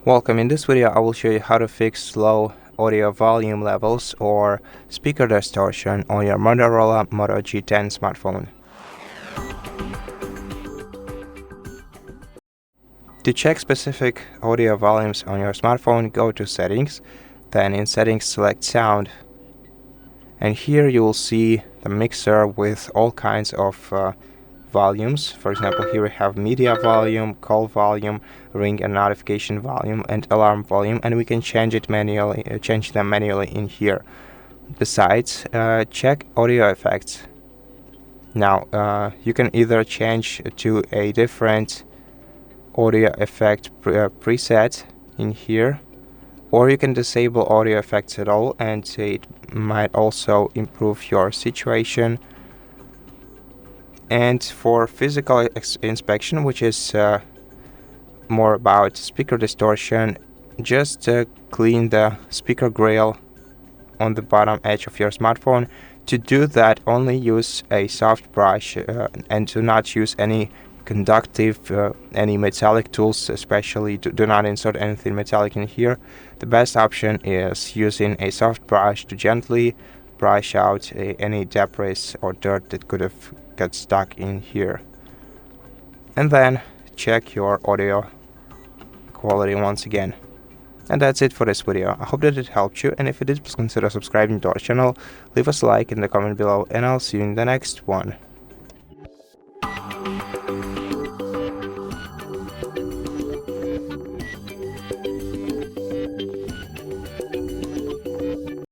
Welcome. In this video I will show you how to fix low audio volume levels or speaker distortion on your Motorola Moto G10 smartphone. To check specific audio volumes on your smartphone, go to Settings, then in Settings select Sound, and here you will see the mixer with all kinds of volumes. For example, here we have media volume, call volume, ring and notification volume, and alarm volume, and we can change them manually in here. Besides, check audio effects. Now you can either change to a different audio effect preset in here, or you can disable audio effects at all, and it might also improve your situation. And for physical inspection, which is more about speaker distortion, just clean the speaker grill on the bottom edge of your smartphone. To do that, only use a soft brush and do not use any conductive, any metallic tools, especially do not insert anything metallic in here. The best option is using a soft brush to gently brush out any debris or dirt that could have got stuck in here. And then check your audio quality once again. And that's it for this video. I hope that it helped you, and if it did, please consider subscribing to our channel, leave us a like in the comment below, and I'll see you in the next one.